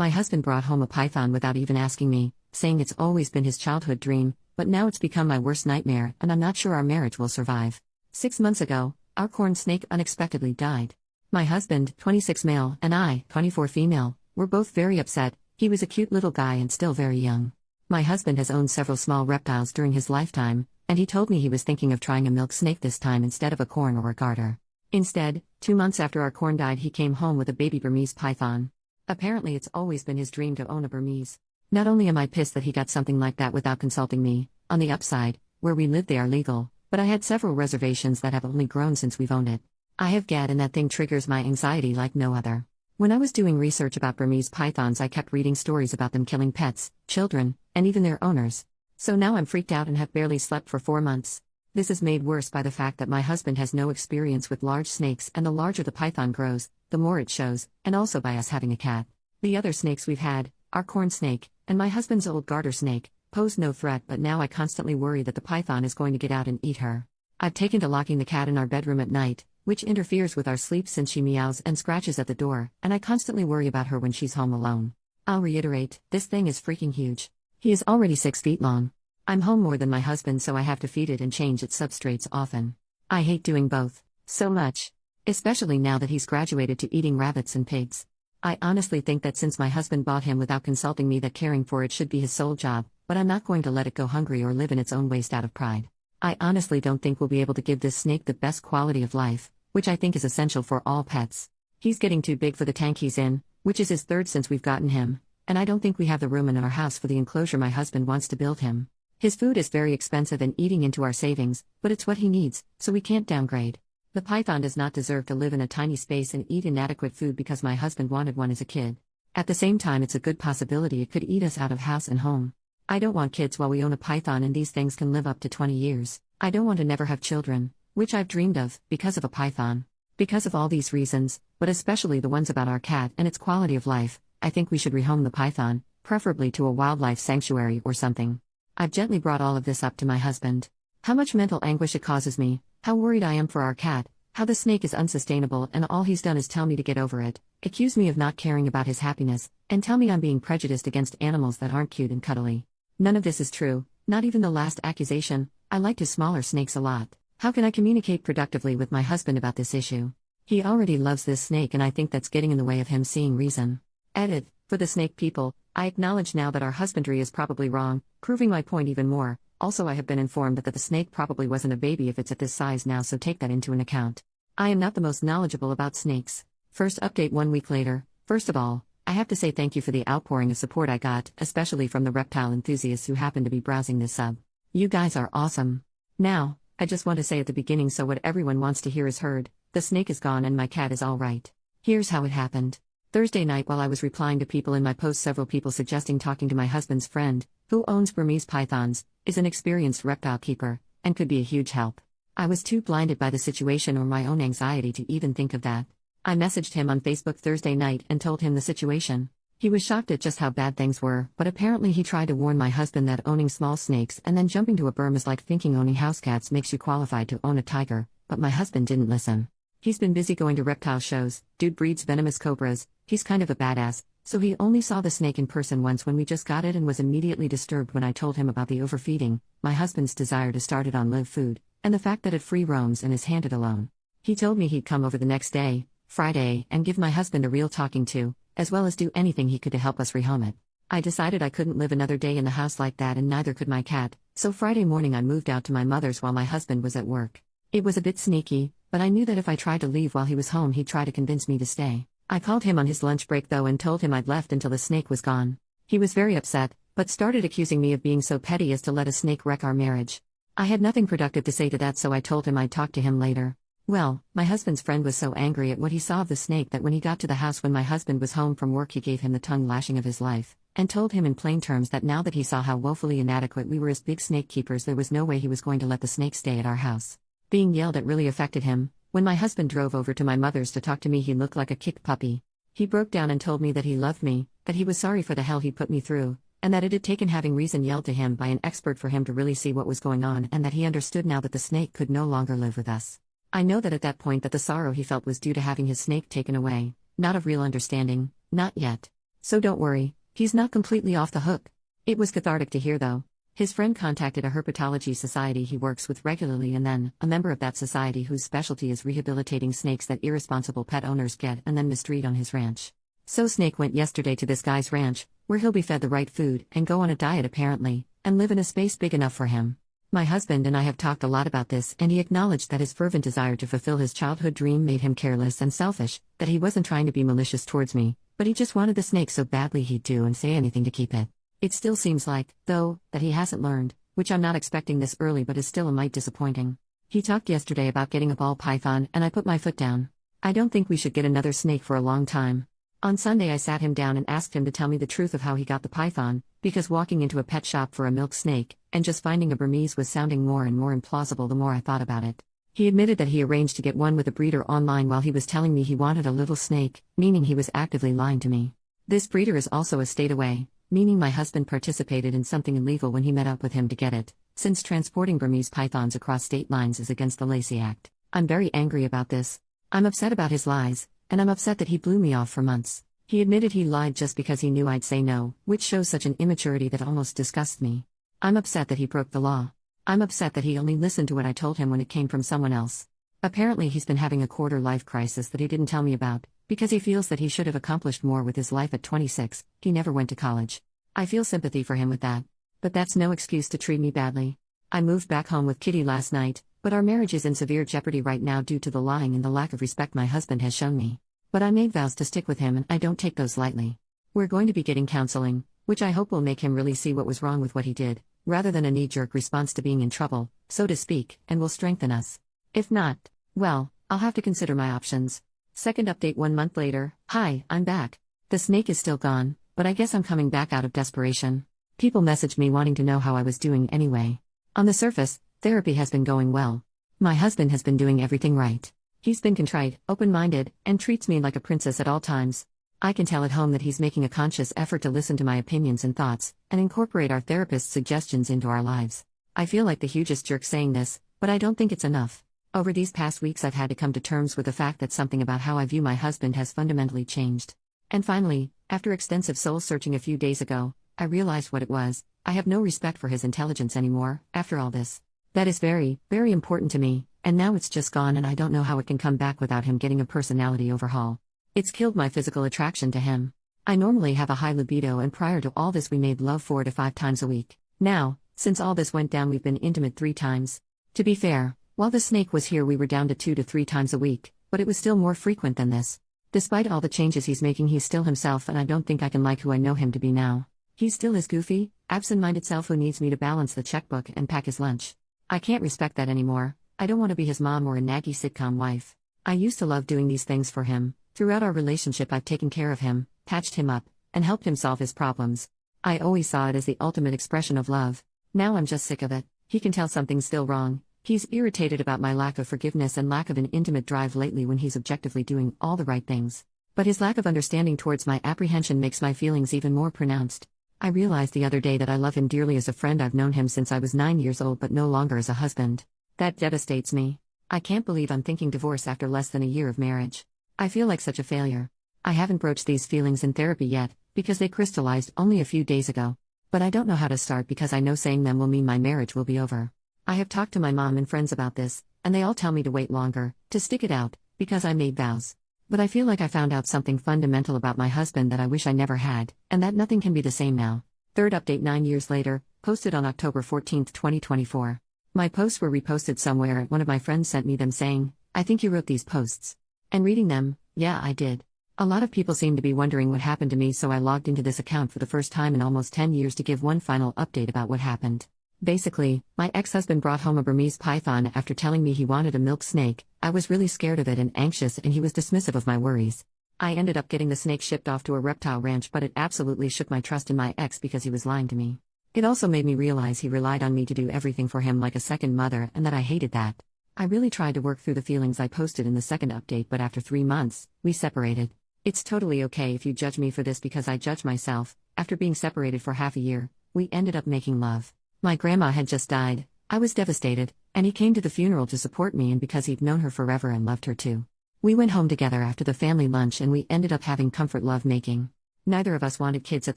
My husband brought home a python without even asking me, saying it's always been his childhood dream, but now it's become my worst nightmare and I'm not sure our marriage will survive. 6 months ago, our corn snake unexpectedly died. My husband, 26 male, and I, 24 female, were both very upset. He was a cute little guy and still very young. My husband has owned several small reptiles during his lifetime, and he told me he was thinking of trying a milk snake this time instead of a corn or a garter. Instead, 2 months after our corn died, he came home with a baby Burmese python. Apparently it's always been his dream to own a Burmese. Not only am I pissed that he got something like that without consulting me, on the upside, where we live they are legal, but I had several reservations that have only grown since we've owned it. I have GAD and that thing triggers my anxiety like no other. When I was doing research about Burmese pythons, I kept reading stories about them killing pets, children, and even their owners. So now I'm freaked out and have barely slept for 4 months. This is made worse by the fact that my husband has no experience with large snakes, and the larger the python grows, the more it shows, and also by us having a cat. The other snakes we've had, our corn snake, and my husband's old garter snake, pose no threat, but now I constantly worry that the python is going to get out and eat her. I've taken to locking the cat in our bedroom at night, which interferes with our sleep since she meows and scratches at the door, and I constantly worry about her when she's home alone. I'll reiterate, this thing is freaking huge. He is already 6 feet long. I'm home more than my husband, so I have to feed it and change its substrates often. I hate doing both so much, especially now that he's graduated to eating rabbits and pigs. I honestly think that since my husband bought him without consulting me, that caring for it should be his sole job, but I'm not going to let it go hungry or live in its own waste out of pride. I honestly don't think we'll be able to give this snake the best quality of life, which I think is essential for all pets. He's getting too big for the tank he's in, which is his third since we've gotten him, and I don't think we have the room in our house for the enclosure my husband wants to build him. His food is very expensive and eating into our savings, but it's what he needs, so we can't downgrade. The python does not deserve to live in a tiny space and eat inadequate food because my husband wanted one as a kid. At the same time, it's a good possibility it could eat us out of house and home. I don't want kids while we own a python, and these things can live up to 20 years. I don't want to never have children, which I've dreamed of, because of a python. Because of all these reasons, but especially the ones about our cat and its quality of life, I think we should rehome the python, preferably to a wildlife sanctuary or something. I've gently brought all of this up to my husband. How much mental anguish it causes me, how worried I am for our cat, how the snake is unsustainable, and all he's done is tell me to get over it, accuse me of not caring about his happiness, and tell me I'm being prejudiced against animals that aren't cute and cuddly. None of this is true, not even the last accusation. I like his smaller snakes a lot. How can I communicate productively with my husband about this issue? He already loves this snake, and I think that's getting in the way of him seeing reason. Edit. For the snake people, I acknowledge now that our husbandry is probably wrong, proving my point even more. Also, I have been informed that the snake probably wasn't a baby if it's at this size now, so take that into an account. I am not the most knowledgeable about snakes. First update 1 week later. First of all, I have to say thank you for the outpouring of support I got, especially from the reptile enthusiasts who happen to be browsing this sub. You guys are awesome. Now, I just want to say at the beginning, so what everyone wants to hear is heard. The snake is gone and my cat is all right. Here's how it happened. Thursday night, while I was replying to people in my post, several people suggesting talking to my husband's friend, who owns Burmese pythons, is an experienced reptile keeper, and could be a huge help. I was too blinded by the situation or my own anxiety to even think of that. I messaged him on Facebook Thursday night and told him the situation. He was shocked at just how bad things were, but apparently he tried to warn my husband that owning small snakes and then jumping to a Burm is like thinking owning house cats makes you qualified to own a tiger, but my husband didn't listen. He's been busy going to reptile shows. Dude breeds venomous cobras. He's kind of a badass, so he only saw the snake in person once when we just got it and was immediately disturbed when I told him about the overfeeding, my husband's desire to start it on live food, and the fact that it free roams and is handed alone. He told me he'd come over the next day, Friday, and give my husband a real talking to, as well as do anything he could to help us rehome it. I decided I couldn't live another day in the house like that, and neither could my cat, so Friday morning I moved out to my mother's while my husband was at work. It was a bit sneaky, but I knew that if I tried to leave while he was home he'd try to convince me to stay. I called him on his lunch break though and told him I'd left until the snake was gone. He was very upset, but started accusing me of being so petty as to let a snake wreck our marriage. I had nothing productive to say to that, so I told him I'd talk to him later. Well, my husband's friend was so angry at what he saw of the snake that when he got to the house when my husband was home from work, he gave him the tongue lashing of his life, and told him in plain terms that now that he saw how woefully inadequate we were as big snake keepers, there was no way he was going to let the snake stay at our house. Being yelled at really affected him. When my husband drove over to my mother's to talk to me, he looked like a kicked puppy. He broke down and told me that he loved me, that he was sorry for the hell he put me through, and that it had taken having reason yelled to him by an expert for him to really see what was going on, and that he understood now that the snake could no longer live with us. I know that at that point that the sorrow he felt was due to having his snake taken away, not of real understanding, not yet. So don't worry, he's not completely off the hook. It was cathartic to hear though. His friend contacted a herpetology society he works with regularly and then, a member of that society whose specialty is rehabilitating snakes that irresponsible pet owners get and then mistreat on his ranch. So Snake went yesterday to this guy's ranch, where he'll be fed the right food and go on a diet apparently, and live in a space big enough for him. My husband and I have talked a lot about this and he acknowledged that his fervent desire to fulfill his childhood dream made him careless and selfish, that he wasn't trying to be malicious towards me, but he just wanted the snake so badly he'd do and say anything to keep it. It still seems like, though, that he hasn't learned, which I'm not expecting this early but is still a mite disappointing. He talked yesterday about getting a ball python and I put my foot down. I don't think we should get another snake for a long time. On Sunday I sat him down and asked him to tell me the truth of how he got the python, because walking into a pet shop for a milk snake, and just finding a Burmese was sounding more and more implausible the more I thought about it. He admitted that he arranged to get one with a breeder online while he was telling me he wanted a little snake, meaning he was actively lying to me. This breeder is also a state away, meaning my husband participated in something illegal when he met up with him to get it, since transporting Burmese pythons across state lines is against the Lacey Act. I'm very angry about this. I'm upset about his lies, and I'm upset that he blew me off for months. He admitted he lied just because he knew I'd say no, which shows such an immaturity that almost disgusts me. I'm upset that he broke the law. I'm upset that he only listened to what I told him when it came from someone else. Apparently he's been having a quarter-life crisis that he didn't tell me about, because he feels that he should have accomplished more with his life at 26, he never went to college. I feel sympathy for him with that. But that's no excuse to treat me badly. I moved back home with Kitty last night, but our marriage is in severe jeopardy right now due to the lying and the lack of respect my husband has shown me. But I made vows to stick with him and I don't take those lightly. We're going to be getting counseling, which I hope will make him really see what was wrong with what he did, rather than a knee-jerk response to being in trouble, so to speak, and will strengthen us. If not, well, I'll have to consider my options. Second update 1 month later. Hi, I'm back. The snake is still gone, but I guess I'm coming back out of desperation. People messaged me wanting to know how I was doing anyway. On the surface, therapy has been going well. My husband has been doing everything right. He's been contrite, open-minded, and treats me like a princess at all times. I can tell at home that he's making a conscious effort to listen to my opinions and thoughts, and incorporate our therapist's suggestions into our lives. I feel like the hugest jerk saying this, but I don't think it's enough. Over these past weeks I've had to come to terms with the fact that something about how I view my husband has fundamentally changed. And finally, after extensive soul-searching a few days ago, I realized what it was. I have no respect for his intelligence anymore, after all this. That is very, very important to me. And now it's just gone and I don't know how it can come back without him getting a personality overhaul. It's killed my physical attraction to him. I normally have a high libido and prior to all this we made love 4 to 5 times a week. Now, since all this went down we've been intimate 3 times. To be fair, while the snake was here we were down to 2 to 3 times a week, but it was still more frequent than this. Despite all the changes he's making he's still himself and I don't think I can like who I know him to be now. He's still his goofy, absent-minded self who needs me to balance the checkbook and pack his lunch. I can't respect that anymore. I don't want to be his mom or a naggy sitcom wife. I used to love doing these things for him. Throughout our relationship I've taken care of him, patched him up, and helped him solve his problems. I always saw it as the ultimate expression of love. Now I'm just sick of it. He can tell something's still wrong. He's irritated about my lack of forgiveness and lack of an intimate drive lately when he's objectively doing all the right things. But his lack of understanding towards my apprehension makes my feelings even more pronounced. I realized the other day that I love him dearly as a friend. I've known him since I was 9 years old but no longer as a husband. That devastates me. I can't believe I'm thinking divorce after less than a year of marriage. I feel like such a failure. I haven't broached these feelings in therapy yet, because they crystallized only a few days ago. But I don't know how to start because I know saying them will mean my marriage will be over. I have talked to my mom and friends about this, and they all tell me to wait longer, to stick it out, because I made vows. But I feel like I found out something fundamental about my husband that I wish I never had, and that nothing can be the same now. Third update 9 years later, posted on October 14, 2024. My posts were reposted somewhere and one of my friends sent me them saying, "I think you wrote these posts." And reading them, yeah, I did. A lot of people seem to be wondering what happened to me, so I logged into this account for the first time in almost 10 years to give one final update about what happened. Basically, my ex-husband brought home a Burmese python after telling me he wanted a milk snake. I was really scared of it and anxious, and he was dismissive of my worries. I ended up getting the snake shipped off to a reptile ranch, but it absolutely shook my trust in my ex because he was lying to me. It also made me realize he relied on me to do everything for him like a second mother, and that I hated that. I really tried to work through the feelings I posted in the second update, but after 3 months, we separated. It's totally okay if you judge me for this because I judge myself. After being separated for half a year, we ended up making love. My grandma had just died. I was devastated, and he came to the funeral to support me, and because he'd known her forever and loved her too. We went home together after the family lunch and we ended up having comfort love making. Neither of us wanted kids at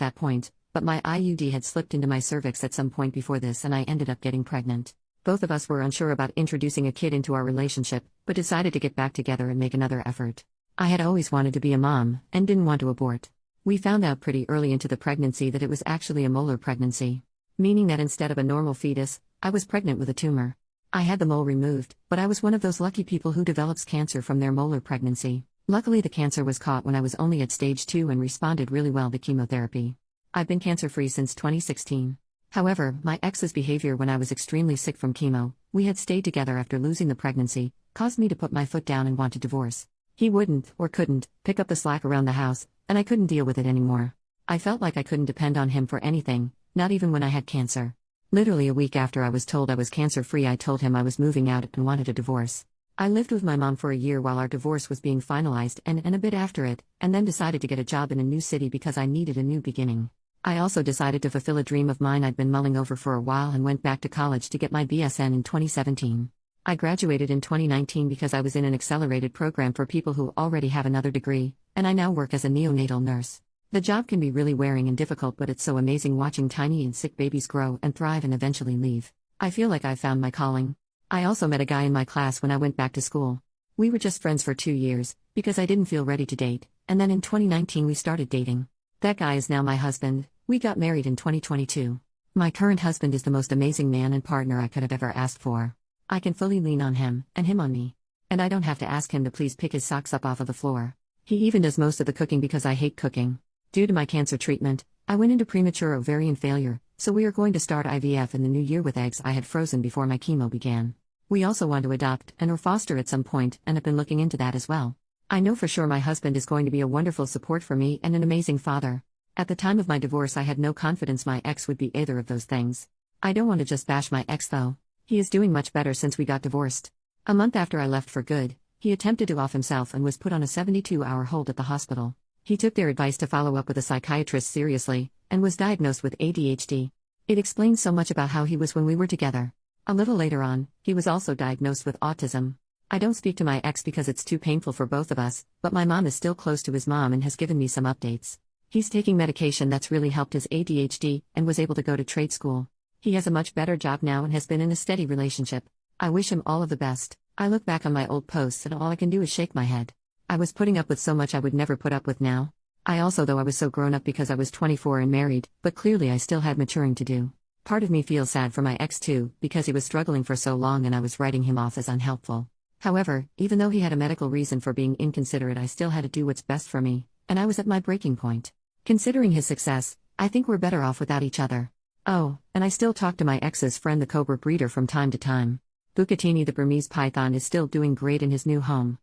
that point, but my IUD had slipped into my cervix at some point before this and I ended up getting pregnant. Both of us were unsure about introducing a kid into our relationship, but decided to get back together and make another effort. I had always wanted to be a mom, and didn't want to abort. We found out pretty early into the pregnancy that it was actually a molar pregnancy. Meaning that instead of a normal fetus, I was pregnant with a tumor. I had the mole removed, but I was one of those lucky people who develops cancer from their molar pregnancy. Luckily the cancer was caught when I was only at stage 2 and responded really well to chemotherapy. I've been cancer-free since 2016. However, my ex's behavior when I was extremely sick from chemo, we had stayed together after losing the pregnancy, caused me to put my foot down and want to divorce. He wouldn't, or couldn't, pick up the slack around the house, and I couldn't deal with it anymore. I felt like I couldn't depend on him for anything, not even when I had cancer. Literally a week after I was told I was cancer-free, I told him I was moving out and wanted a divorce. I lived with my mom for a year while our divorce was being finalized and a bit after it, and then decided to get a job in a new city because I needed a new beginning. I also decided to fulfill a dream of mine I'd been mulling over for a while and went back to college to get my BSN in 2017. I graduated in 2019 because I was in an accelerated program for people who already have another degree, and I now work as a neonatal nurse. The job can be really wearing and difficult, but it's so amazing watching tiny and sick babies grow and thrive and eventually leave. I feel like I've found my calling. I also met a guy in my class when I went back to school. We were just friends for 2 years, because I didn't feel ready to date, and then in 2019 we started dating. That guy is now my husband. We got married in 2022. My current husband is the most amazing man and partner I could have ever asked for. I can fully lean on him, and him on me. And I don't have to ask him to please pick his socks up off of the floor. He even does most of the cooking because I hate cooking. Due to my cancer treatment, I went into premature ovarian failure, so we are going to start IVF in the new year with eggs I had frozen before my chemo began. We also want to adopt and or foster at some point and have been looking into that as well. I know for sure my husband is going to be a wonderful support for me and an amazing father. At the time of my divorce I had no confidence my ex would be either of those things. I don't want to just bash my ex though. He is doing much better since we got divorced. A month after I left for good, he attempted to off himself and was put on a 72-hour hold at the hospital. He took their advice to follow up with a psychiatrist seriously, and was diagnosed with ADHD. It explains so much about how he was when we were together. A little later on, he was also diagnosed with autism. I don't speak to my ex because it's too painful for both of us, but my mom is still close to his mom and has given me some updates. He's taking medication that's really helped his ADHD, and was able to go to trade school. He has a much better job now and has been in a steady relationship. I wish him all of the best. I look back on my old posts and all I can do is shake my head. I was putting up with so much I would never put up with now. I was so grown up because I was 24 and married, but clearly I still had maturing to do. Part of me feels sad for my ex too, because he was struggling for so long and I was writing him off as unhelpful. However, even though he had a medical reason for being inconsiderate, I still had to do what's best for me, and I was at my breaking point. Considering his success, I think we're better off without each other. Oh, and I still talk to my ex's friend the cobra breeder from time to time. Bucatini the Burmese python is still doing great in his new home.